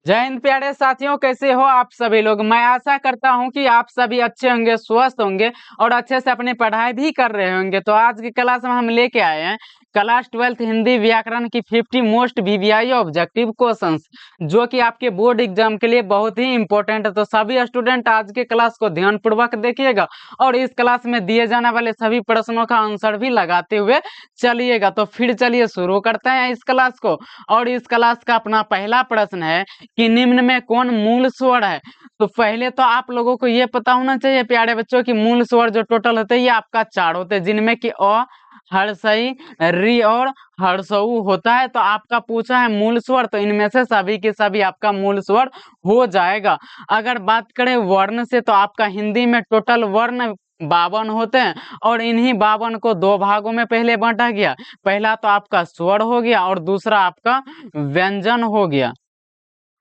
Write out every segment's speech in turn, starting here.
जय हिंद प्यारे साथियों, कैसे हो आप सभी लोग। मैं आशा करता हूं कि आप सभी अच्छे होंगे, स्वस्थ होंगे और अच्छे से अपनी पढ़ाई भी कर रहे होंगे। तो आज की क्लास में हम लेके आए हैं क्लास 12th हिंदी व्याकरण की 50 मोस्ट वीवीआई ऑब्जेक्टिव क्वेश्चंस, जो कि आपके बोर्ड एग्जाम के लिए बहुत ही इंपॉर्टेंट है। तो सभी स्टूडेंट आज के क्लास को ध्यानपूर्वक देखिएगा और इस क्लास में दिए जाने वाले सभी प्रश्नों का आंसर भी लगाते हुए चलिएगा। तो फिर चलिए शुरू करते हैं इस क्लास को। और इस क्लास का अपना पहला प्रश्न है कि निम्न में कौन मूल स्वर है। तो पहले तो आप लोगों को ये पता होना चाहिए प्यारे बच्चों कि मूल स्वर जो टोटल होते हैं ये आपका 4 होते हैं, जिनमें कि अ, हर्षई, री और हर्षऊ होता है। तो आपका पूछा है मूल स्वर, तो इनमें से सभी के सभी आपका मूल स्वर हो जाएगा। अगर बात करें वर्ण से, तो आपका हिंदी में टोटल वर्ण 52 होते हैं और इन्हीं 52 को दो भागों में पहले बांटा गया। पहला तो आपका स्वर हो गया और दूसरा आपका व्यंजन हो गया।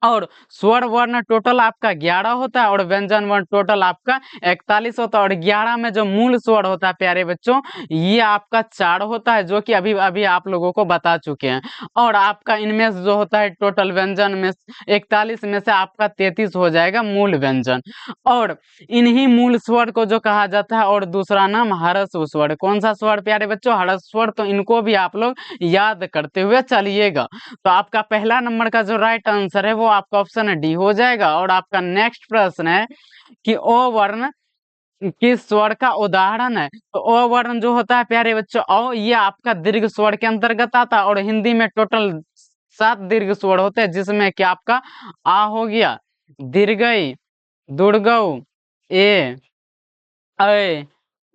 और स्वर वर्ण टोटल आपका 11 होता है और व्यंजन वर्ण टोटल आपका 41 होता है। और 11 में जो मूल स्वर होता है प्यारे बच्चों, ये आपका 4 होता है, जो कि अभी अभी आप लोगों को बता चुके हैं। और आपका इनमें से जो होता है टोटल व्यंजन में 41 में से आपका 33 हो जाएगा मूल व्यंजन। और इन्हीं मूल स्वर को जो कहा जाता है, और दूसरा नाम हर्ष स्वर। कौन सा स्वर प्यारे बच्चों? हर्ष स्वर। तो इनको भी आप लोग याद करते हुए चलिएगा। तो आपका पहला नंबर का जो राइट आंसर है वो आपका ऑप्शन डी हो जाएगा। और आपका नेक्स्ट प्रश्न है कि ओ वर्ण किस स्वर का उदाहरण है। तो ओ वर्ण जो होता है प्यारे बच्चों, ओ ये आपका दीर्घ स्वर के अंतर्गत आता है और हिंदी में टोटल 7 दीर्घ स्वर होते हैं, जिसमें कि आपका आ हो गया, दीर्घई, दुर्गऊ, ए, ऐ,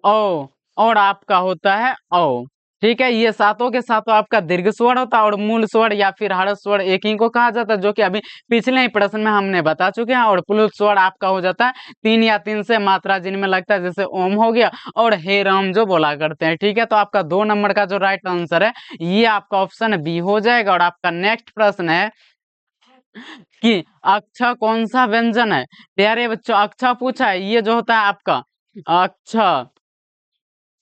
ओ और आपका होता है औ। ठीक है, ये सातों के सातों आपका दीर्घ स्वर होता है और मूल स्वर या फिर हर्ष स्वर एक ही को कहा जाता है, जो कि अभी पिछले ही प्रश्न में हमने बता चुके हैं। और प्लुत स्वर आपका हो जाता है 3 या 3 से मात्रा जिनमें लगता है, जैसे ओम हो गया और हे राम जो बोला करते हैं। ठीक है, तो आपका 2 नंबर का जो राइट आंसर है ये आपका ऑप्शन बी हो जाएगा। और आपका नेक्स्ट प्रश्न है कि अक्ष कौन सा व्यंजन है। प्यारे बच्चों, अक्ष पूछा है, ये जो होता है आपका अक्ष,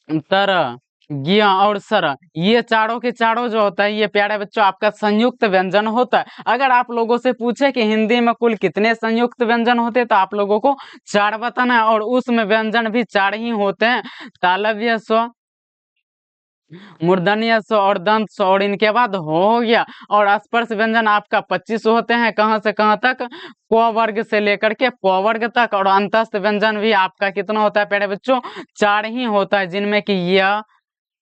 तर, ज्ञ और सर, ये चारों के चारों जो होता है ये प्यारे बच्चों आपका संयुक्त व्यंजन होता है। अगर आप लोगों से पूछे कि हिंदी में कुल कितने संयुक्त व्यंजन होते हैं, तो आप लोगों को 4 बताना है और उसमें व्यंजन भी 4 ही होते हैं। तालव्य स्व, मूर्धन्य स्व और दंत स्व, और इनके बाद हो गया। और स्पर्श व्यंजन आपका 25 होते हैं, कहां से कहां तक? क वर्ग से लेकर के प वर्ग तक। और अंतस्थ व्यंजन भी आपका कितना होता है प्यारे बच्चों? 4 ही होता है, जिनमें कि य,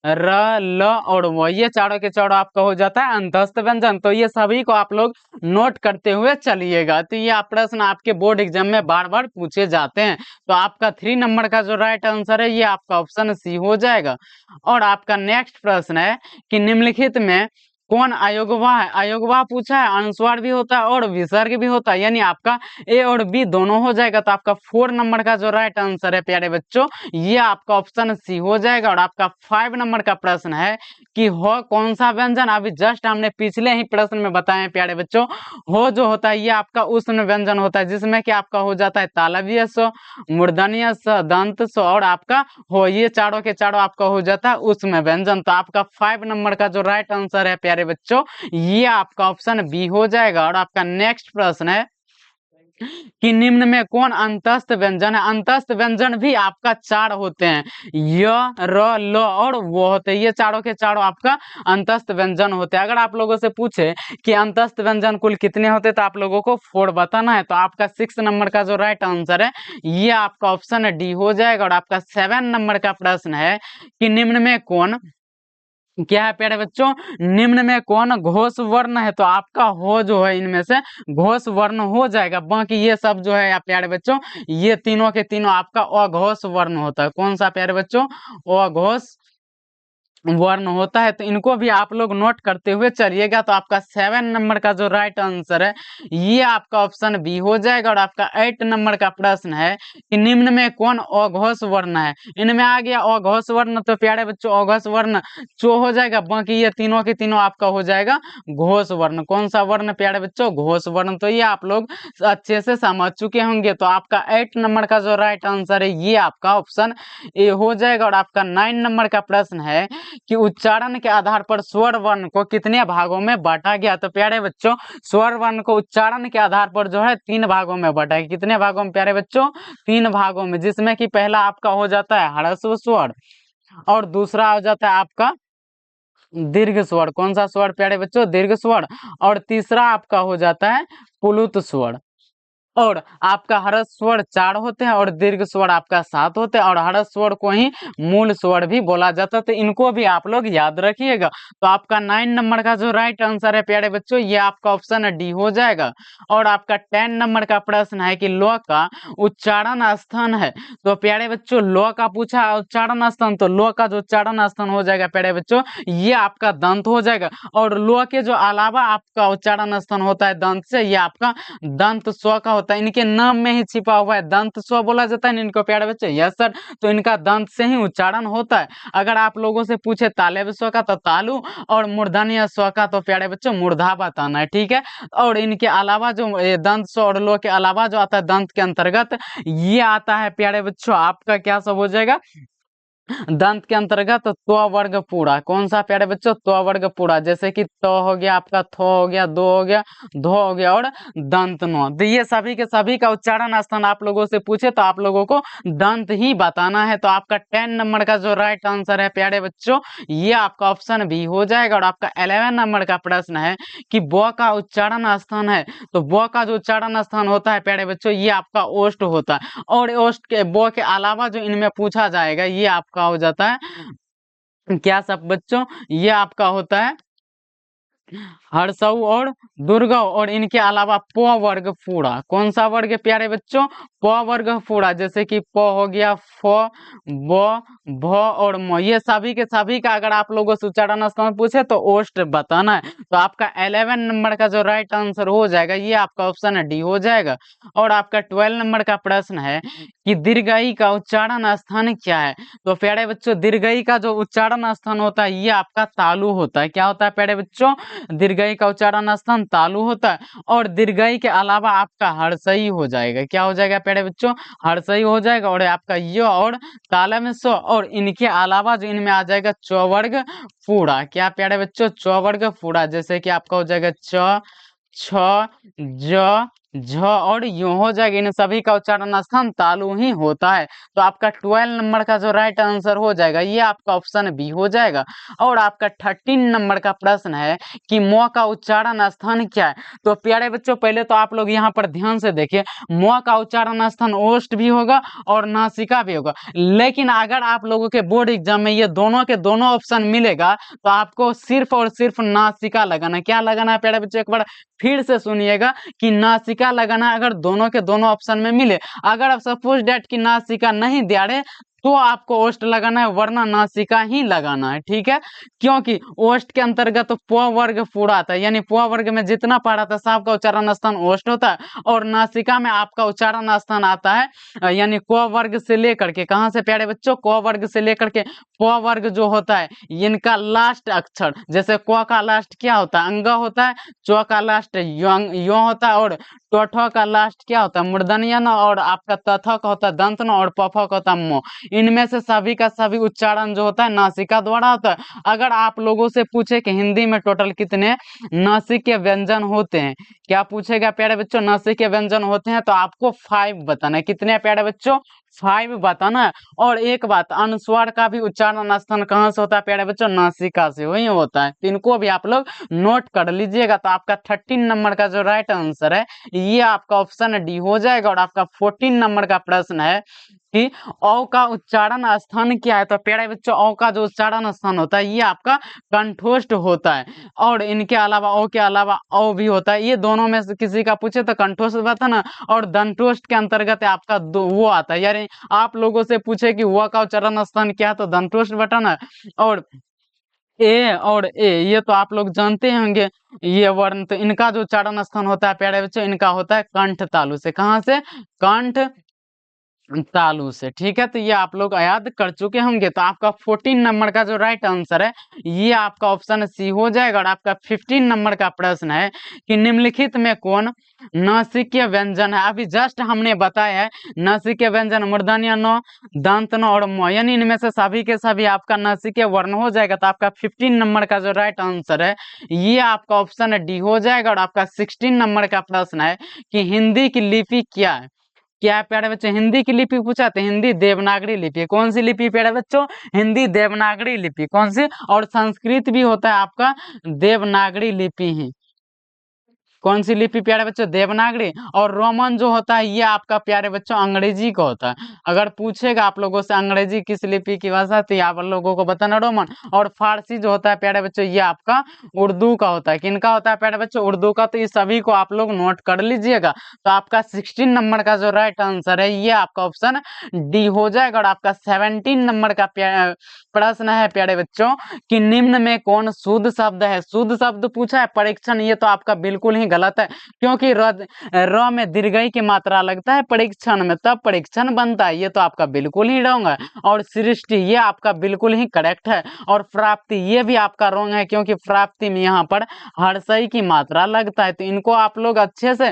र, ल और व, ये चारों के चारों आपका हो जाता है अंतस्थ व्यंजन। तो ये सभी को आप लोग नोट करते हुए चलिएगा। तो ये प्रश्न आपके बोर्ड एग्जाम में बार बार पूछे जाते हैं। तो आपका 3 नंबर का जो राइट आंसर है ये आपका ऑप्शन सी हो जाएगा। और आपका नेक्स्ट प्रश्न है कि निम्नलिखित में कौन अयोगवाह है। अयोगवाह पूछा है, अनुस्वार भी होता है और विसर्ग भी होता है, यानी आपका ए और बी दोनों हो जाएगा। तो आपका 4 नंबर का जो राइट आंसर है प्यारे बच्चों, ये आपका ऑप्शन सी हो जाएगा। और आपका 5 नंबर का प्रश्न है कि हो कौन सा व्यंजन। अभी जस्ट हमने पिछले ही प्रश्न में बताया प्यारे बच्चों, हो जो होता है ये आपका उष्ण व्यंजन होता है, जिसमें कि आपका हो जाता है तालव्य स्व, मूर्धन्य स्व, दंत स्व और आपका हो, ये चारों के चारों आपका हो जाता है उष्ण व्यंजन। तो आपका 5 नंबर का जो राइट आंसर है प्यारे बच्चों, ये आपका ऑप्शन बी हो जाएगा। और आपका नेक्स्ट प्रश्न है कि निम्न में कौन अंतस्थ व्यंजन है। अंतस्थ व्यंजन भी आपका 4 होते हैं, य, र, ल और वो होते हैं, ये चारों के चारों आपका अंतस्थ व्यंजन होते हैं। अगर आप लोगों से पूछे कि अंतस्थ व्यंजन कुल कितने होते, तो आप लोगों को 4 बताना है। तो आपका 6 नंबर का जो राइट आंसर है ये आपका ऑप्शन डी हो जाएगा। और आपका 7 नंबर का प्रश्न है कि निम्न में कौन, क्या है प्यारे बच्चों, निम्न में कौन घोष वर्ण है। तो आपका हो जो है इनमें से घोष वर्ण हो जाएगा। बाकी ये सब जो है प्यारे बच्चों, ये तीनों के तीनों आपका अघोष वर्ण होता है। कौन सा प्यारे बच्चों? अघोष वर्ण होता है। तो इनको भी आप लोग नोट करते हुए चलिएगा। तो आपका 7 नंबर का जो राइट आंसर है ये आपका ऑप्शन बी हो जाएगा। और आपका 8 नंबर का प्रश्न है कि निम्न में कौन अघोष वर्ण है। इनमें आ गया अघोष वर्ण, तो प्यारे बच्चों अघोष वर्ण चो हो जाएगा। बाकी ये तीनों के तीनों आपका हो जाएगा घोष वर्ण। कौन सा वर्ण प्यारे बच्चों? घोष वर्ण। तो ये आप लोग अच्छे से समझ चुके होंगे। तो आपका 8 नंबर का जो राइट आंसर है ये आपका ऑप्शन ए हो जाएगा। और आपका 9 नंबर का प्रश्न है कि उच्चारण के आधार पर स्वर वर्ण को कितने भागों में बांटा गया। तो प्यारे बच्चों स्वर वर्ण को उच्चारण के आधार पर जो है 3 भागों में बांटा गया। कितने भागों में प्यारे बच्चों? 3 भागों में, जिसमें कि पहला आपका हो जाता है ह्रस्व स्वर और दूसरा हो जाता है आपका दीर्घ स्वर। कौन सा स्वर प्यारे बच्चों? दीर्घ स्वर। और तीसरा आपका हो जाता है प्लुत स्वर। और आपका ह्रस्व स्वर 4 होते हैं और दीर्घ स्वर आपका 7 होते हैं और ह्रस्व स्वर को ही मूल स्वर भी बोला जाता है। तो इनको भी आप लोग याद रखिएगा। तो आपका 9 नंबर का जो राइट आंसर है प्यारे बच्चों ये आपका ऑप्शन डी हो जाएगा। और आपका 10 नंबर का प्रश्न है कि लौ का उच्चारण स्थान है। तो प्यारे बच्चों लौ का पूछा उच्चारण स्थान, तो लौ का जो उच्चारण स्थान हो जाएगा प्यारे बच्चों ये आपका दंत हो जाएगा। और लौ के जो अलावा आपका उच्चारण स्थान होता है दंत से, ये आपका दंत स्व का होता है। इनके नाम में ही छिपा हुआ है दंत स्व बोला जाता है इनको प्यारे बच्चे। यस सर, तो इनका दंत से ही उच्चारण होता है। अगर आप लोगों से पूछे तालेब स्व का तो तालु और मूर्धन्य स्व का तो प्यारे बच्चों मूर्धा बताना है, ठीक है। और इनके अलावा जो दंत स्व और लो के अलावा जो आता है दंत के अंतर्गत ये आता है प्यारे बच्चों आपका क्या सब हो जाएगा दंत के अंतर्गत त्व वर्ग पूरा। कौन सा प्यारे बच्चों? त्व वर्ग पूरा। जैसे कि तो हो गया आपका, थो हो गया, दो हो गया, धो हो गया और दंत नो। तो ये सभी के सभी का उच्चारण स्थान आप लोगों से पूछे तो आप लोगों को दंत ही बताना है। तो आपका 10 नंबर का जो राइट आंसर है प्यारे बच्चों ये आपका ऑप्शन बी हो जाएगा। और आपका 11 नंबर का प्रश्न है कि ब का उच्चारण स्थान है। तो ब का जो उच्चारण स्थान होता है प्यारे बच्चों ये आपका ओष्ठ होता है। और ओष्ठ के ब के अलावा जो इनमें पूछा जाएगा ये आपका हो जाता है क्या सब बच्चों? ये आपका होता है हर्षऊ और दुर्गव। और इनके अलावा प वर्ग पूरा। कौन सा वर्ग प्यारे बच्चों? प वर्ग पूरा। जैसे कि प हो गया, फ, ब, भ और म। ये सभी के सभी का अगर आप लोगों से उच्चारण स्थान पूछे तो ओष्ठ बताना है। तो आपका 11 नंबर का जो राइट आंसर हो जाएगा ये आपका ऑप्शन डी हो जाएगा। और आपका 12 नंबर का प्रश्न है कि दीर्घई का उच्चारण स्थान क्या है। तो प्यारे बच्चों दीर्घई का जो उच्चारण स्थान होता है ये आपका तालु होता है। क्या होता है प्यारे बच्चों? दीर्घई का उच्चारण स्थान तालु होता है। और दीर्घई के अलावा आपका हर्षई हो जाएगा। क्या हो जाएगा प्यारे बच्चों? हर्षई हो जाएगा। और आपका य और ताला में सो। और इनके अलावा जो इनमें आ जाएगा चौवर्ग पूरा। क्या प्यारे बच्चों? चौवर्ग पूरा। जैसे कि आपका हो जाएगा च, छ, ज, झ और यूं हो जाएगा। इन सभी का उच्चारण स्थान तालु ही होता है। तो आपका 12 नंबर का जो राइट आंसर हो जाएगा ये आपका ऑप्शन बी हो जाएगा। और आपका 13 नंबर का प्रश्न है कि म का उच्चारण स्थान क्या है। तो प्यारे बच्चों पहले तो आप लोग यहाँ पर ध्यान से देखिए, म का उच्चारण स्थान ओष्ठ भी होगा और नासिका भी होगा। लेकिन अगर आप लोगों के बोर्ड एग्जाम में ये दोनों के दोनों ऑप्शन मिलेगा तो आपको सिर्फ और सिर्फ नासिका लगाना है। क्या लगाना है प्यारे बच्चों? एक बार फिर से सुनिएगा कि नासिका लगाना अगर दोनों के दोनों ऑप्शन में मिले। अगर आप सपोज डेट की नासिका नहीं दे रहे तो आपको ओष्ठ लगाना है, वरना नासिका ही लगाना है, ठीक है। क्योंकि ओष्ठ के अंतर्गत प वर्ग पूरा आता है। यानी प वर्ग में जितना पढ़ा था सबका उच्चारण स्थान ओष्ठ होता है। और नासिका में आपका उच्चारण स्थान आता है यानी क वर्ग से लेकर के, कहां से प्यारे बच्चों? क वर्ग से लेकर के प वर्ग जो होता है इनका लास्ट अक्षर। जैसे क का लास्ट क्या होता है? अंग होता है। च का लास्ट यो होता है। और टठ का लास्ट क्या होता है? मूर्धन्य न। और आपका तथ का होता है दंत न। और पफ का होता है मो। इनमें से सभी का सभी उच्चारण जो होता है नासिका द्वारा होता है। अगर आप लोगों से पूछे कि हिंदी में टोटल कितने नासिक के व्यंजन होते हैं, क्या पूछेगा प्यारे बच्चों? नासिक के व्यंजन होते हैं तो आपको 5 बताना है। कितने प्यारे बच्चों? 5 बताना है। और एक बात, अनुस्वार का भी उच्चारण स्थान कहाँ से होता है प्यारे बच्चों? नासिका से वही होता है। तो इनको भी आप लोग नोट कर लीजिएगा। तो आपका 13 नंबर का जो राइट आंसर है ये आपका ऑप्शन डी हो जाएगा। और आपका 14 नंबर का प्रश्न है कि औ का उच्चारण स्थान क्या है। तो प्यारे बच्चों औ का जो उच्चारण स्थान होता है ये आपका कंठोष्ठ होता है। और इनके अलावा औ के अलावा औ भी होता है। ये दोनों में से किसी का पूछे तो कंठोष्ठ बताना। और दंतोष्ठ के अंतर्गत आपका वो आता है। यानी आप लोगों से पूछे कि व का उच्चारण स्थान क्या है तो दंतोष्ठ बताना। और ए और ए ये तो आप लोग जानते होंगे ये वर्ण। तो इनका जो उच्चारण स्थान होता है प्यारे बच्चों इनका होता है कंठ तालु से। कहां से? कंठ तालू से। ठीक है, तो ये आप लोग याद कर चुके होंगे। तो आपका 14 नंबर का जो राइट आंसर है ये आपका ऑप्शन सी हो जाएगा। और आपका 15 नंबर का प्रश्न है कि निम्नलिखित में कौन नासिकीय व्यंजन है। अभी जस्ट हमने बताया है नासिकीय व्यंजन मूर्धन्य न, दंत न और म, यानी इनमें से सभी के सभी आपका नासिकीय वर्ण हो जाएगा। तो आपका 15 नंबर का जो राइट आंसर है ये आपका ऑप्शन डी हो जाएगा। और आपका 16 नंबर का प्रश्न है कि हिंदी की लिपि क्या है। क्या है प्यारे बच्चों, हिंदी की लिपि पूछा तो हिंदी देवनागरी लिपि। कौन सी लिपि प्यारे बच्चों, हिंदी देवनागरी लिपि। कौन सी, और संस्कृत भी होता है आपका देवनागरी लिपि ही। कौन सी लिपि प्यारे बच्चों, देवनागरी। और रोमन जो होता है ये आपका प्यारे बच्चों अंग्रेजी का होता है। अगर पूछेगा आप लोगों से अंग्रेजी किस लिपि की भाषा, तो आप लोगों को बताना रोमन। और फारसी जो होता है प्यारे बच्चों ये आपका उर्दू का होता है। किनका होता है प्यारे बच्चों, उर्दू का। तो ये सभी को आप लोग नोट कर लीजिएगा। तो आपका 16 नंबर का जो राइट आंसर है ये आपका ऑप्शन डी हो जाएगा। और आपका 17 नंबर का प्रश्न है प्यारे बच्चों कि निम्न में कौन शुद्ध शब्द है। शुद्ध शब्द पूछा है परीक्षण, ये तो आपका बिल्कुल ही गलत है। क्योंकि र में दीर्घई की मात्रा लगता है परीक्षण में, तब परीक्षण बनता है। ये तो आपका बिल्कुल ही रॉन्ग है। और सृष्टि ये आपका बिल्कुल ही करेक्ट है। और प्राप्ति ये भी आपका रॉन्ग है, क्योंकि प्राप्ति में यहाँ पर हर्षई की मात्रा लगता है। तो इनको आप लोग अच्छे से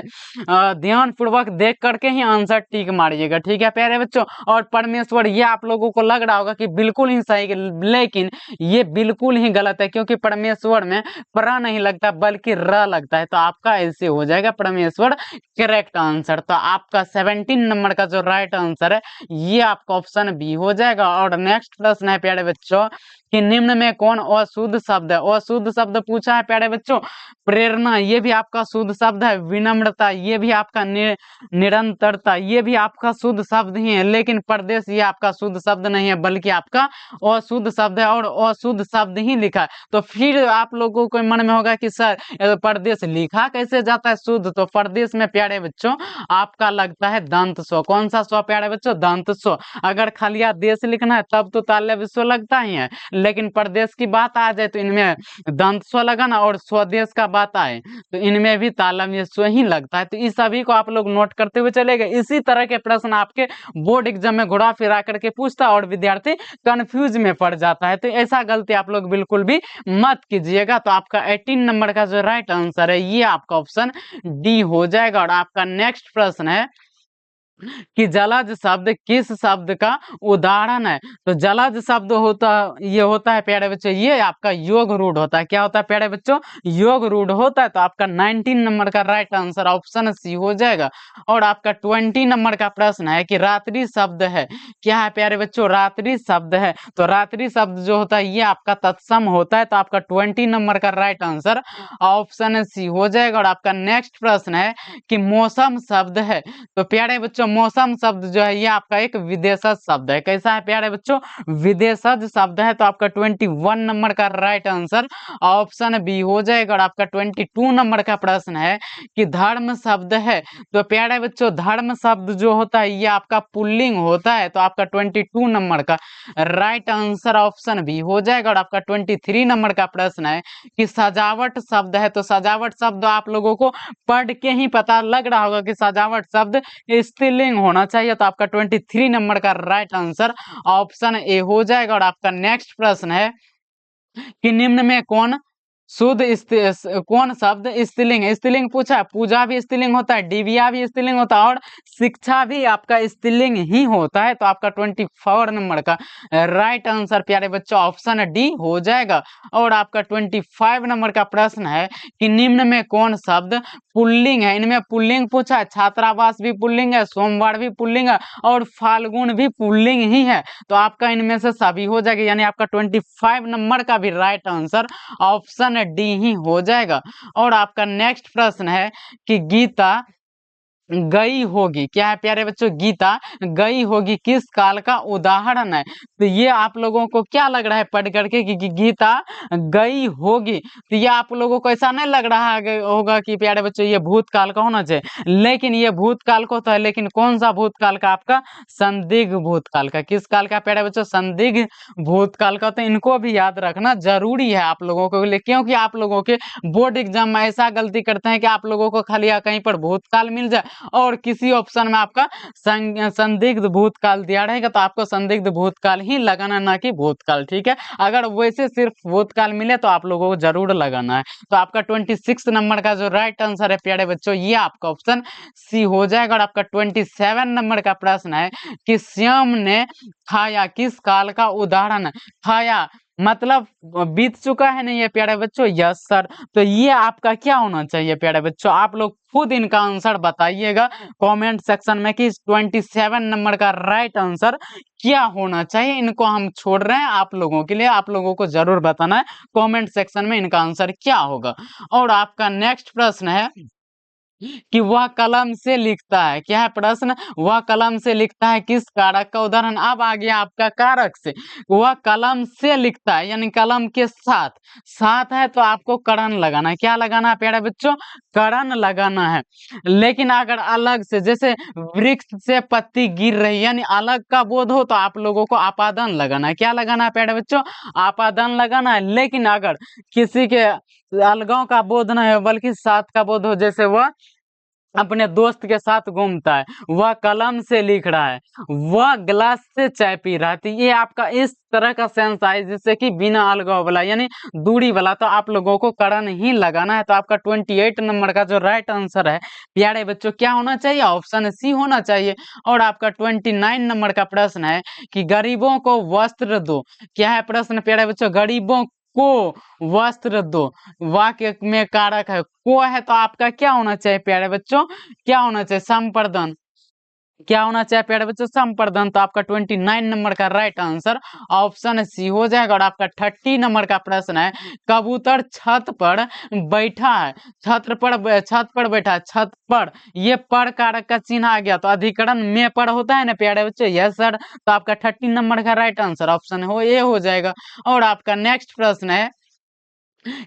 ध्यान पूर्वक देख करके ही आंसर टिक मारिएगा। ठीक है प्यारे बच्चों। और परमेश्वर ये आप लोगों को लग रहा होगा कि बिल्कुल ही सही, लेकिन ये बिल्कुल ही गलत है। क्योंकि परमेश्वर में प्र नहीं लगता बल्कि र लगता है। तो आपका ऐसे हो जाएगा परमेश्वर करेक्ट आंसर। तो आपका 17 नंबर का जो राइट आंसर है ये आपका ऑप्शन बी हो जाएगा। और नेक्स्ट प्रश्न है प्यारे बच्चों कि निम्न में कौन अशुद्ध शब्द है। अशुद्ध शब्द पूछा है प्यारे बच्चों प्रेरणा ये भी आपका शुद्ध शब्द है। विनम्रता ये भी आपका निरंतरता ये भी आपका शुद्ध शब्द ही है। लेकिन परदेश ये आपका शुद्ध शब्द नहीं है बल्कि आपका अशुद्ध शब्द है। और अशुद्ध शब्द ही लिखा है। तो फिर आप लोगों को मन में होगा कि सर परदेश लिखा कैसे जाता है शुद्ध। तो परदेश में प्यारे बच्चों आपका लगता है दंत स्व। कौन सा स्व प्यारे बच्चों, दंत स्व। अगर खालिया देश लिखना है तब तो ताल्य विश्व लगता ही है। लेकिन प्रदेश की बात आ जाए तो इनमें दंत स्व लगाना, और स्वदेश का बात आए तो इनमें भी तालव्य स्व ही लगता है। तो इस सभी को आप लोग नोट करते हुए चले गए। इसी तरह के प्रश्न आपके बोर्ड एग्जाम में घुरा फिरा करके पूछता और विद्यार्थी कंफ्यूज में पड़ जाता है। तो ऐसा गलती आप लोग बिल्कुल भी मत कीजिएगा। तो आपका 18 नंबर का जो राइट आंसर है ये आपका ऑप्शन डी हो जाएगा। और आपका नेक्स्ट प्रश्न है कि जलज शब्द किस शब्द का उदाहरण है। तो जलज शब्द होता है प्यारे बच्चों ये आपका योग रूढ़ होता है। क्या होता है प्यारे बच्चों, योग रूढ़ होता है। तो आपका 19 नंबर का राइट आंसर ऑप्शन सी हो जाएगा। और आपका 20 नंबर का प्रश्न है कि रात्रि शब्द है। क्या है प्यारे बच्चों, रात्रि शब्द है। तो रात्रि शब्द जो होता है ये आपका तत्सम होता है। तो आपका 20 नंबर का राइट आंसर ऑप्शन सी हो जाएगा। और आपका नेक्स्ट प्रश्न है कि मौसम शब्द है। तो प्यारे बच्चों मौसम शब्द जो है ये आपका एक विदेशज शब्द है। कैसा है प्यारे बच्चों, विदेशज शब्द है। तो आपका 21 नंबर का राइट आंसर ऑप्शन बी हो जाएगा। और आपका 22 नंबर का प्रश्न है कि धर्म शब्द है। तो प्यारे बच्चों धर्म शब्द जो होता है ये आपका पुल्लिंग होता है। तो आपका 22 नंबर का राइट आंसर ऑप्शन बी हो जाएगा। और आपका 23 नंबर का प्रश्न है कि सजावट शब्द है। तो सजावट शब्द आप लोगों को पढ़ के ही पता लग रहा होगा कि सजावट शब्द स्त्रीलिंग होना चाहिए। तो आपका 23 नंबर का राइट आंसर ऑप्शन ए हो जाएगा। और आपका नेक्स्ट प्रश्न है कि निम्न में कौन शुद्ध कौन शब्द स्त्रीलिंग है। स्त्रीलिंग पूछा है, पूजा भी स्त्रीलिंग होता है, दिव्या भी स्त्रीलिंग होता है, और शिक्षा भी आपका स्त्रीलिंग ही होता है। तो आपका 24 नंबर का राइट आंसर प्यारे बच्चों ऑप्शन डी हो जाएगा। और आपका 25 नंबर का प्रश्न है कि निम्न में कौन शब्द पुल्लिंग है। इनमें पुल्लिंग पूछा है, छात्रावास भी पुल्लिंग है, सोमवार भी पुल्लिंग है, और फाल्गुन भी पुल्लिंग ही है। तो आपका इनमें से सभी हो जाएगा। यानी आपका 25 नंबर का भी राइट आंसर ऑप्शन डी ही हो जाएगा। और आपका नेक्स्ट प्रश्न है कि गीता गई होगी। क्या है प्यारे बच्चों, गीता गई होगी किस काल का उदाहरण है। तो ये आप लोगों को क्या लग रहा है पढ़ करके कि गीता गई होगी। तो ये आप लोगों को ऐसा नहीं लग रहा होगा कि प्यारे बच्चों ये भूतकाल का होना चाहिए, लेकिन ये भूतकाल को तो है। लेकिन कौन सा भूतकाल का, आपका संदिग्ध भूतकाल का। किस काल का प्यारे बच्चों, संदिग्ध भूतकाल का। तो इनको भी याद रखना जरूरी है आप लोगों को, क्योंकि आप लोगों के बोर्ड एग्जाम में ऐसा गलती करते हैं कि आप लोगों को खाली कहीं पर भूतकाल मिल जाए और किसी ऑप्शन में आपका संदिग्ध भूतकाल दिया रहेगा तो आपको संदिग्ध भूतकाल ही लगाना, ना कि भूतकाल। ठीक है, अगर वैसे सिर्फ भूतकाल मिले तो आप लोगों को जरूर लगाना है। तो आपका 26 नंबर का जो राइट आंसर है प्यारे बच्चों, ये आपका ऑप्शन सी हो जाएगा। और आपका 27 नंबर का प्रश्न है कि श्याम ने खाया किस काल का उदाहरण। खाया मतलब बीत चुका है ना ये प्यारे बच्चों, यस सर। तो ये आपका क्या होना चाहिए प्यारे बच्चों, आप लोग खुद इनका आंसर बताइएगा कमेंट सेक्शन में कि 27 नंबर का राइट आंसर क्या होना चाहिए। इनको हम छोड़ रहे हैं आप लोगों के लिए, आप लोगों को जरूर बताना है कमेंट सेक्शन में इनका आंसर क्या होगा। और आपका नेक्स्ट प्रश्न है कि वह कलम से लिखता है, क्या है प्रश्न, वह कलम से लिखता है किस कारक का उदाहरण। अब आ गया आपका कारक से, वह कलम से लिखता है यानी कलम के साथ, साथ है तो आपको करण लगाना है। क्या लगाना है प्यारे बच्चों, करण लगाना है। लेकिन अगर अलग से, जैसे वृक्ष से पत्ती गिर रही यानी अलग का बोध हो तो आप लोगों को आपादन लगाना है। क्या लगाना है प्यारे बच्चों, आपादन लगाना है। लेकिन अगर किसी के अलगाव का बोध नहीं हो बल्कि साथ का बोध हो, जैसे वह अपने दोस्त के साथ घूमता है, वह कलम से लिख रहा है, वह गिलास से चाय पी रहा है, तो ये आपका इस तरह का सेंस आए जिससे कि बिना अलगाव वाला यानी दूरी वाला, तो आप लोगों को करण ही लगाना है। तो आपका 28 नंबर का जो राइट आंसर है प्यारे बच्चों क्या होना चाहिए, ऑप्शन सी होना चाहिए। और आपका 29 नंबर का प्रश्न है कि गरीबों को वस्त्र दो। क्या है प्रश्न प्यारे बच्चों, गरीबों को वस्त्र दो, वाक्य में कारक है को है तो आपका क्या होना चाहिए प्यारे बच्चों, क्या होना चाहिए, संपर्धन। क्या होना चाहिए प्यारे बच्चों, संपर्धन। तो आपका 29 नंबर का राइट आंसर ऑप्शन सी हो जाएगा। और आपका 30 नंबर का प्रश्न है कबूतर छत पर बैठा है, छत पर बैठा है, छत पर, ये पर कारक का चिन्ह आ गया तो अधिकरण में पर होता है ना प्यारे बच्चों, यस सर। तो आपका 30 नंबर का राइट आंसर ऑप्शन हो ए हो जाएगा। और आपका नेक्स्ट प्रश्न है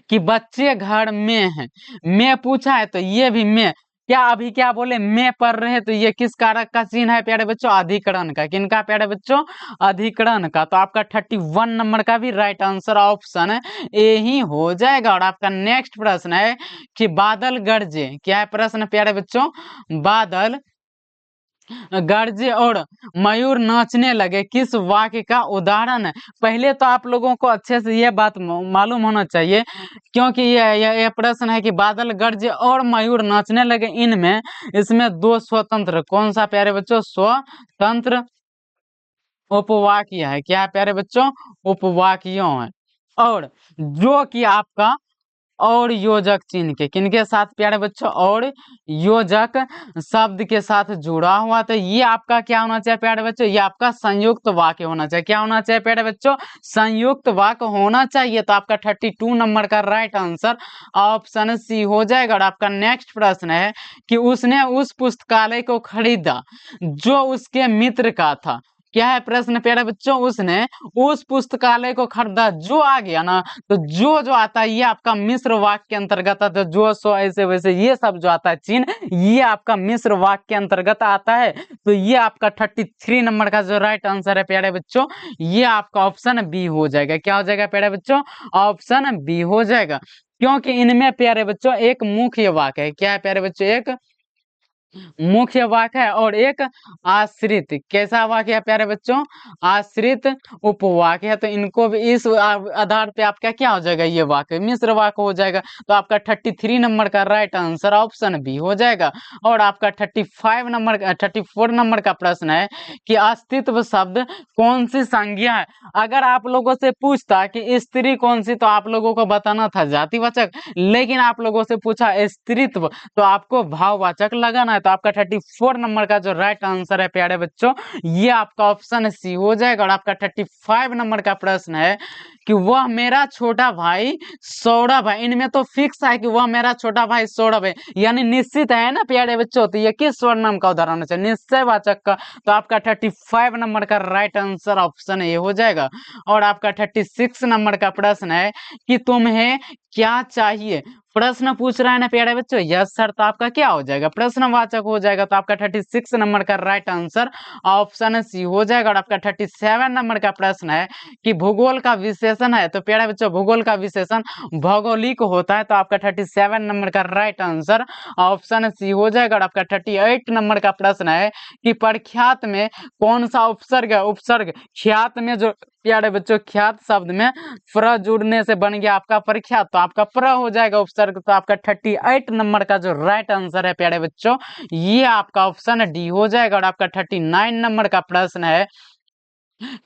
कि बच्चे घर में हैं, मैं पूछा है तो ये भी मैं, क्या अभी क्या बोले मैं पढ़ रहे हैं तो ये किस कारक का चिन्ह है प्यारे बच्चों, अधिकरण का। किनका प्यारे बच्चों, अधिकरण का। तो आपका 31 नंबर का भी राइट आंसर ऑप्शन ए ही हो जाएगा। और आपका नेक्स्ट प्रश्न है कि बादल गरजे। क्या है प्रश्न प्यारे बच्चों, बादल गरजे और मयूर नाचने लगे किस वाक्य का उदाहरण है। पहले तो आप लोगों को अच्छे से यह बात मालूम होना चाहिए क्योंकि यह प्रश्न है कि बादल गरजे और मयूर नाचने लगे, इनमें इसमें दो स्वतंत्र, कौन सा प्यारे बच्चों, स्वतंत्र उपवाक्य है। क्या है प्यारे बच्चों, उपवाक्यों है। और जो कि आपका और योजक चिन्ह के, किनके साथ प्यारे बच्चों, और योजक शब्द के साथ जुड़ा हुआ, तो ये आपका क्या होना चाहिए प्यारे बच्चों, ये आपका संयुक्त वाक्य होना चाहिए। क्या होना चाहिए प्यारे बच्चों, संयुक्त वाक्य होना चाहिए। तो आपका 32 नंबर का राइट आंसर ऑप्शन सी हो जाएगा। और आपका नेक्स्ट प्रश्न है कि उसने उस पुस्तकालय को खरीदा जो उसके मित्र का था। क्या है प्रश्न प्यारे बच्चों, उसने उस पुस्तकालय को खरीदा, जो आ गया ना, तो जो आता है ये आपका मिश्र वाक्य के अंतर्गत आता है। जो सो ऐसे वैसे ये सब जो आता है चिन्ह, ये आपका मिश्र वाक्य के अंतर्गत आता है। तो ये आपका 33 नंबर का जो राइट आंसर है प्यारे बच्चों, ये आपका ऑप्शन बी हो जाएगा। क्या हो जाएगा प्यारे बच्चों, ऑप्शन बी हो जाएगा। क्योंकि इनमें प्यारे बच्चों एक मुख्य वाक्य है। क्या है प्यारे बच्चों, एक मुख्य वाक्य है और एक आश्रित, कैसा वाक्य है प्यारे बच्चों, आश्रित उपवाक्य है। तो इनको भी इस आधार पे आपका क्या हो जाएगा, ये वाक्य मिश्र वाक्य हो जाएगा। तो आपका 33 नंबर का राइट आंसर ऑप्शन बी हो जाएगा। और आपका 34 नंबर का प्रश्न है कि अस्तित्व शब्द कौन सी संज्ञा है। अगर आप लोगों से पूछता कि स्त्री कौन सी, तो आप लोगों को बताना था जातिवाचक, लेकिन आप लोगों से पूछा स्त्रीत्व तो आपको भाववाचक लगाना है। तो आपका 34 नंबर का जो राइट आंसर है प्यारे बच्चों, ये आपका ऑप्शन सी हो जाएगा। और आपका 35 नंबर का प्रश्न है कि वह मेरा छोटा भाई सौरभ है। इनमें तो फिक्स है कि वह मेरा छोटा भाई सौरभ है, यानी निश्चित है ना प्यारे बच्चों। तो ये किस सर्वनाम का उदाहरण है, निश्चयवाचक का। तो आपका 35 नंबर का राइट आंसर ऑप्शन ए हो जाएगा। और आपका 36 नंबर का प्रश्न है कि तुम्हें क्या चाहिए, प्रश्न पूछ रहा है ना प्यारे बच्चों, यस सर, तो आपका क्या हो जाएगा, प्रश्नवाचक हो जाएगा। तो आपका 36 नंबर का राइट आंसर ऑप्शन सी हो जाएगा। और आपका 37 नंबर का प्रश्न है कि भूगोल का विशेषण है, तो प्यारे बच्चों भूगोल का विशेषण भौगोलिक होता है। तो आपका 37 नंबर का राइट आंसर ऑप्शन सी हो जाएगा। और आपका 38 नंबर का प्रश्न है कि प्रख्यात में कौन सा उपसर्ग है, उपसर्ग ख्यात में जो प्यारे बच्चों ख्यात शब्द में प्र जुड़ने से बन गया आपका प्रख्यात, तो आपका प्र हो जाएगा उपसर्ग। तो आपका 38 नंबर का जो राइट आंसर है प्यारे बच्चों, ये आपका ऑप्शन डी हो जाएगा। और आपका 39 नंबर का प्रश्न है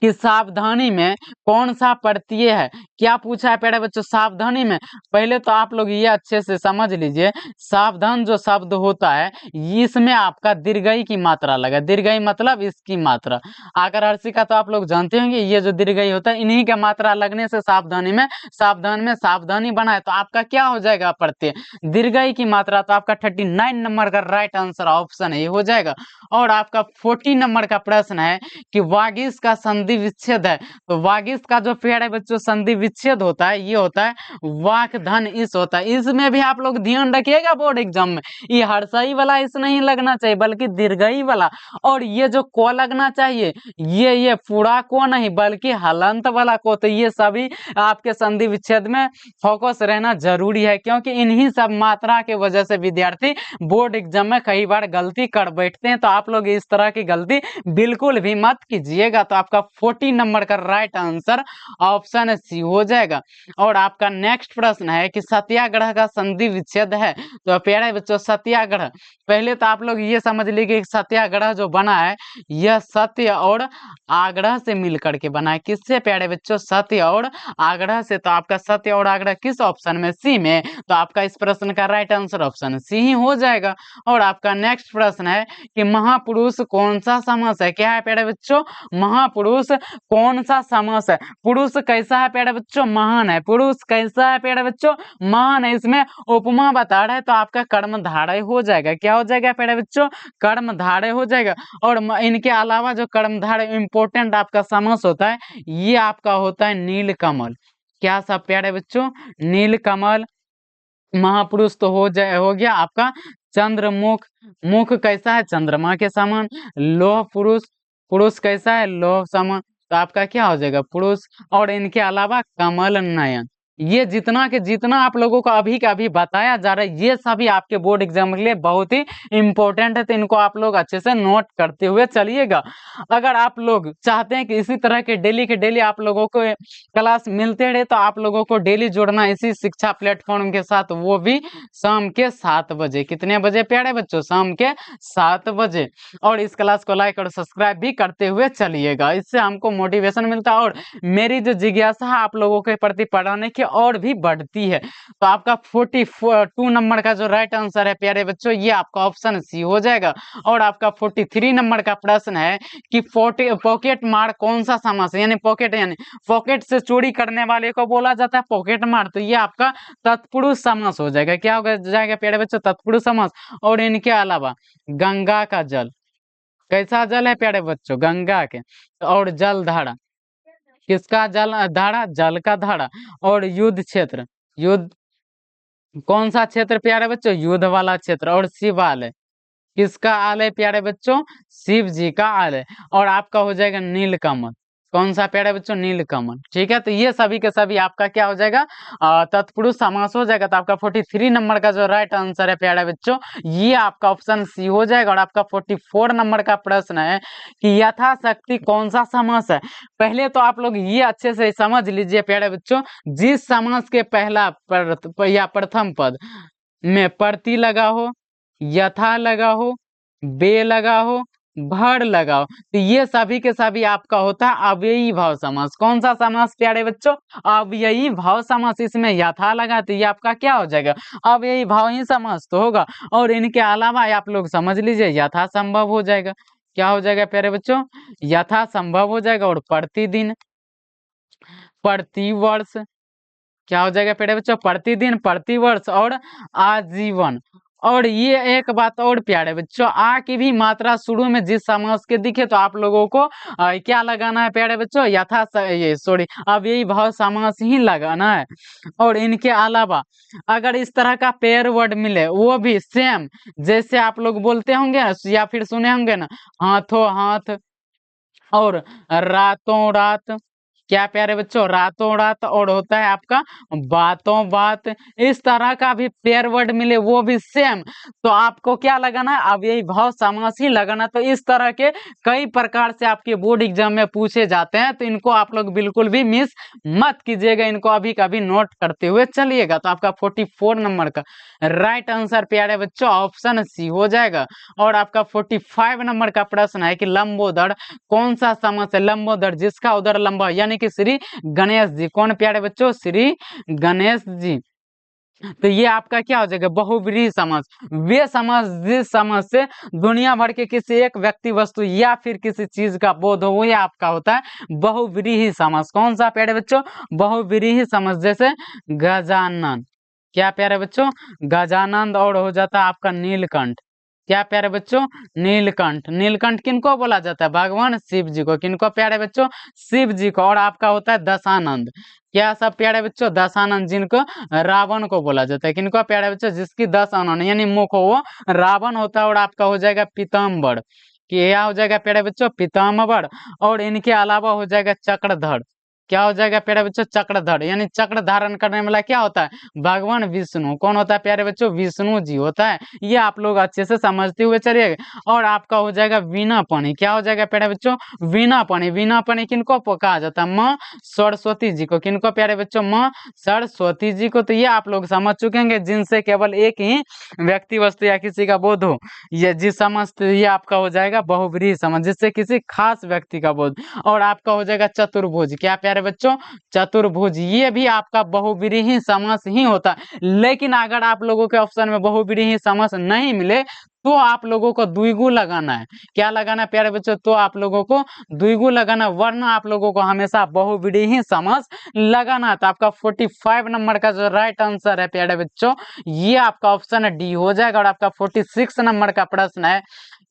कि सावधानी में कौन सा प्रत्यय है। क्या पूछा है प्यारे बच्चों, सावधानी में। पहले तो आप लोग ये अच्छे से समझ लीजिए, सावधान जो शब्द होता है इसमें आपका दीर्घई की मात्रा लगा। दीर्घई मतलब इसकी मात्रा। आकर हर्षिका तो आप लोग जानते होंगे, ये जो दीर्घई होता है इन्हीं का मात्रा लगने से सावधानी में, सावधान में सावधानी बना है। तो आपका क्या हो जाएगा प्रत्यय, दीर्घई की मात्रा। तो आपका 39 नंबर का राइट आंसर ऑप्शन ये हो जाएगा। और आपका 40 नंबर का प्रश्न है कि वागीश का संधि विच्छेद है। तो वागीश का जो प्यारे बच्चों संधि विच्छेद होता है ये होता है वाक धन इस होता है। इसमें भी आप लोग ध्यान रखिएगा बोर्ड एग्जाम में, ये हर्षई वाला इस नहीं लगना चाहिए बल्कि दीर्घई वाला। और ये जो को लगना चाहिए ये पूरा को नहीं बल्कि हलंत वाला को। तो ये सभी आपके संधि विच्छेद में फोकस रहना जरूरी है, क्योंकि इन्हीं सब मात्रा के वजह से विद्यार्थी बोर्ड एग्जाम में कई बार गलती कर बैठते हैं। तो आप लोग इस तरह की गलती बिल्कुल भी मत कीजिएगा। तो आपका 40 नंबर का राइट आंसर ऑप्शन सी हो जाएगा। और आपका नेक्स्ट प्रश्न है कि सत्याग्रह का संधि विच्छेद है। तो प्यारे बच्चों सत्याग्रह, पहले तो आप लोग ये समझ लीजिए कि सत्याग्रह जो बना है यह सत्य और आग्रह से मिलकर के बना है। किससे प्यारे बच्चों, सत्य और आग्रह से। तो आपका सत्य और आग्रह किस ऑप्शन में, सी में। तो आपका इस प्रश्न का राइट आंसर ऑप्शन सी ही हो जाएगा। और आपका नेक्स्ट प्रश्न है कि महापुरुष कौन सा समास है। क्या है प्यारे बच्चों, महापुरुष कौन सा समास है। पुरुष कैसा है प्यारे बच्चों, महान है। पुरुष कैसा है प्यारे बच्चों, महान है। इसमें उपमा बता रहा है तो आपका कर्मधारय हो जाएगा। क्या हो जाएगा प्यारे बच्चों, कर्मधारय हो जाएगा। और इनके अलावा जो कर्मधारय इंपॉर्टेंट आपका समास होता है ये आपका होता है नीलकमल। क्या सब प्यारे बच्चों, नीलकमल। महापुरुष तो हो गया आपका चंद्रमुख। मुख कैसा है, चंद्रमा के समान। लौह पुरुष, पुरुष कैसा है, लौह समान। तो आपका क्या हो जाएगा, पुरुष। और इनके अलावा कमल नयन। ये जितना के जितना आप लोगों को अभी का अभी बताया जा रहा है ये सभी आपके बोर्ड एग्जाम के लिए बहुत ही इंपॉर्टेंट है। तो इनको आप लोग अच्छे से नोट करते हुए चलिएगा। अगर आप लोग चाहते हैं कि इसी तरह के डेली आप लोगों को क्लास मिलते रहे तो आप लोगों को डेली जुड़ना इसी शिक्षा प्लेटफॉर्म के साथ, वो भी शाम के 7 बजे। कितने बजे प्यारे बच्चों, शाम के 7 बजे। और इस क्लास को लाइक और सब्सक्राइब भी करते हुए चलिएगा, इससे हमको मोटिवेशन मिलता है और मेरी जो जिज्ञासा है आप लोगों के प्रति पढ़ाने की और भी बढ़ती है। तो आपका 42 नंबर का जो राइट आंसर है प्यारे बच्चों ये आपका ऑप्शन सी हो जाएगा। और आपका 43 नंबर का प्रश्न है कि पॉकेट मार कौन सा समास है। यानी पॉकेट से चोरी करने वाले को बोला जाता है पॉकेट मार। तो ये आपका तत्पुरुष समास हो जाएगा। क्या हो जाएगा प्यारे बच्चों, तत्पुरुष समास। और इनके अलावा गंगा का जल, कैसा जल है प्यारे बच्चों, गंगा के। और जल धारा, किसका जल धारा, जल का धारा। और युद्ध क्षेत्र, युद्ध कौन सा क्षेत्र प्यारे बच्चों, युद्ध वाला क्षेत्र। और शिवालय, किसका आलय प्यारे बच्चों, शिव जी का आलय। और आपका हो जाएगा नीलकमल, कौन सा प्यारे बच्चों, नीलकमल। ठीक है, तो ये सभी के सभी आपका क्या हो जाएगा, तत्पुरुष समास हो जाएगा। तो आपका 43 नंबर का जो राइट आंसर है प्यारे बच्चों ये आपका ऑप्शन सी हो जाएगा। और आपका 44 नंबर का प्रश्न है कि यथाशक्ति कौन सा समास है। पहले तो आप लोग ये अच्छे से समझ लीजिए प्यारे बच्चों, जिस समास के पहला या प्रथम पद में प्रति लगा हो, यथा लगा हो, बे लगा हो, भर लगा हो, तो ये सभी के सभी आपका होता है अव्ययी भाव समास। कौन सा समास प्यारे बच्चों, अव्ययी भाव समास। इसमें यथा लगा तो ये आपका क्या हो जाएगा, अव्ययी भाव ही समास तो होगा। और इनके अलावा आप लोग समझ लीजिए यथा संभव हो जाएगा। क्या हो जाएगा प्यारे बच्चों, यथा संभव हो जाएगा। और प्रतिदिन, प्रतिवर्ष, क्या हो जाएगा प्यारे बच्चों, प्रतिदिन, प्रतिवर्ष। और आजीवन, और ये एक बात और प्यारे बच्चों, आ की भी मात्रा शुरू में जिस समास के दिखे तो आप लोगों को क्या लगाना है प्यारे बच्चों, ये सॉरी अब यही भाव समास ही लगाना है। और इनके अलावा अगर इस तरह का पेयर वर्ड मिले वो भी सेम, जैसे आप लोग बोलते होंगे या फिर सुने होंगे ना, हाथों हाथ और रातों रात, क्या प्यारे बच्चों, रातों रात, और होता है आपका बातों बात। इस तरह का भी पेयर वर्ड मिले वो भी सेम, तो आपको क्या लगाना है, अब यही भाव समास ही लगाना। तो इस तरह के कई प्रकार से आपके बोर्ड एग्जाम में पूछे जाते हैं, तो इनको आप लोग बिल्कुल भी मिस मत कीजिएगा, इनको अभी कभी नोट करते हुए चलिएगा। तो आपका 44 नंबर का राइट आंसर प्यारे बच्चों ऑप्शन सी हो जाएगा। और आपका 45 नंबर का प्रश्न है कि लंबोदर कौन सा समास है, लंबोदर जिसका उदर लंबा, यानी कि श्री गणेश जी। कौन प्यारे बच्चों, श्री गणेश जी। तो ये आपका क्या हो जाएगा, बहुव्रीहि समास। वे समास जिस समास से दुनिया भर के किसी एक व्यक्ति वस्तु या फिर किसी चीज का बोध हो, वो ये आपका होता है बहुव्रीहि समास। कौन सा प्यारे बच्चों, बहुव्रीहि समास। जैसे गजानन, क्या प्यारे बच्चों, गजानंद, और हो जाता है आपका नीलकंठ। क्या प्यारे बच्चों, नीलकंठ। नीलकंठ किनको बोला जाता है, भगवान शिव जी को। किनको प्यारे बच्चों, शिव जी को। और आपका होता है दशानंद। क्या सब प्यारे बच्चों, दशानंद, जिनको रावण को बोला जाता है। किनको प्यारे बच्चों, जिसकी 10 आनन यानी मुख हो वो रावण होता है। और आपका हो जाएगा पीताम्बर, क्या हो जाएगा प्यारे बच्चों, पीताम्बर। और इनके अलावा हो जाएगा चक्रधर। क्या हो जाएगा प्यारे बच्चों, चक्रधर, यानी चक्र धारण करने वाला क्या होता है, भगवान विष्णु। कौन होता है प्यारे बच्चों, विष्णु जी होता है। ये आप लोग अच्छे से समझते हुए चलिएगा। और आपका हो जाएगा वीणापणी। क्या हो जाएगा प्यारे बच्चों, वीणापणी। वीणापणी किनको कहा जाता है, माँ सरस्वती जी को। किनको प्यारे बच्चों, माँ सरस्वती जी को। तो ये आप लोग समझ चुके हैं, जिनसे केवल एक ही व्यक्ति वस्तु या किसी का बोध हो, ये जिस समझ, ये आपका हो जाएगा बहुव्रीहि समझ, जिससे किसी खास व्यक्ति का बोध। और आपका हो जाएगा चतुर्भुज। क्या प्यारे बच्चों, चतुर्भुज, ये भी आपका बहुव्रीहि समास ही होता है। लेकिन अगर आप लोगों के ऑप्शन में बहुव्रीहि समास नहीं मिले तो आप लोगों को द्विगु लगाना है। क्या लगाना है प्यारे बच्चों, तो आप लोगों को द्विगु लगाना, वरना आप लोगों को हमेशा बहुव्रीहि समास लगाना है। तो आपका 45 नंबर का जो राइट आंसर है प्यारे बच्चों, ये आपका ऑप्शन डी हो जाएगा। और आपका 46 नंबर का प्रश्न है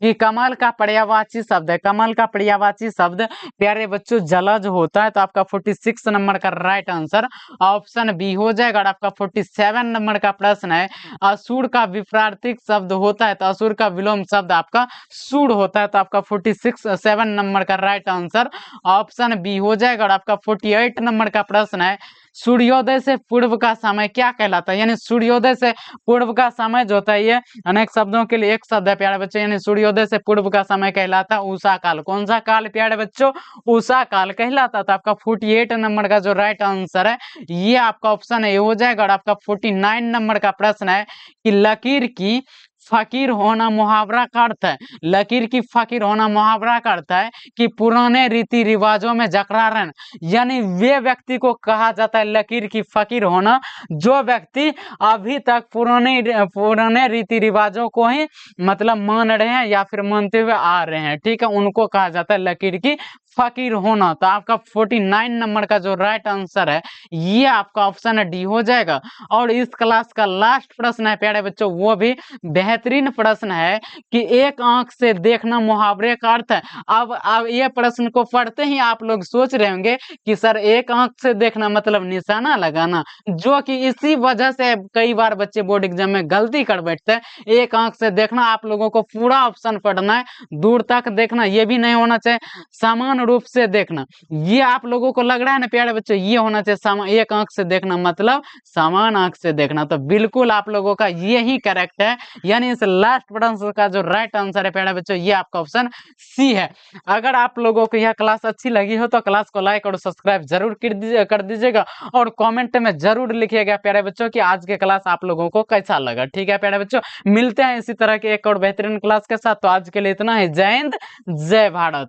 कि कमल का पर्यायवाची शब्द है। कमल का पर्यायवाची शब्द प्यारे बच्चों जलज होता है। तो आपका 46 नंबर का राइट आंसर ऑप्शन बी हो जाएगा। और आपका 47 नंबर का प्रश्न है, असुर का विपरीत शब्द होता है। तो असुर का विलोम शब्द आपका सूर होता है। तो आपका 47 नंबर का राइट आंसर ऑप्शन बी हो जाएगा। और आपका 48 नंबर का प्रश्न है, सूर्योदय से पूर्व का समय क्या कहलाता है, यानी सूर्योदय से पूर्व का समय जो होता है, ये अनेक शब्दों के लिए एक शब्द है प्यारे बच्चों, यानी सूर्योदय से पूर्व का समय कहलाता है उषा काल। कौन सा काल प्यारे बच्चों, उषा काल कहलाता था। आपका 48 नंबर का जो राइट आंसर है ये आपका ऑप्शन है, हो जाएगा। और आपका 49 नंबर का प्रश्न है कि लकीर की फकीर होना मुहावरा का अर्थ है। लकीर की फकीर होना मुहावरा का अर्थ है कि पुराने रीति रिवाजों में जकड़ा रहना, यानी वे व्यक्ति को कहा जाता है लकीर की फकीर होना जो व्यक्ति अभी तक पुराने रीति रिवाजों को ही मतलब मान रहे हैं या फिर मानते हुए आ रहे हैं, ठीक है, उनको कहा जाता है लकीर की फकीर होना। तो आपका 49 नंबर का जो राइट आंसर है ये आपका ऑप्शन डी हो जाएगा। और इस क्लास का लास्ट प्रश्न है प्यारे बच्चों, वो भी बेहतरीन प्रश्न है कि एक आंख से देखना मुहावरे का अर्थ है। अब ये प्रश्न को पढ़ते ही आप लोग सोच रहे होंगे कि सर एक आंख से देखना मतलब निशाना लगाना, जो कि इसी वजह से कई बार बच्चे बोर्ड एग्जाम में गलती कर बैठते हैं। एक आंख से देखना, आप लोगों को पूरा ऑप्शन पढ़ना है, दूर तक देखना ये भी नहीं होना चाहिए, समान रूप से देखना। ये आप लोगों को लग रहा है ना प्यारे बच्चों, ये होना चाहिए एक आंख से देखना मतलब समान आंख से देखना। तो बिल्कुल आप लोगों का ये ही करेक्ट है, यानी इस लास्ट प्रश्न का जो राइट आंसर है प्यारे बच्चों ये आपका ऑप्शन सी है। अगर आप लोगों को यह क्लास अच्छी लगी हो तो क्लास को लाइक और सब्सक्राइब जरूर कर दीजिएगा। और कमेंट में जरूर लिखिएगा प्यारे बच्चों कि आज के क्लास आप लोगों को कैसा लगा। ठीक है प्यारे बच्चों, मिलते हैं इसी तरह के एक और बेहतरीन क्लास के साथ। तो आज के लिए इतना ही, जय हिंद जय भारत।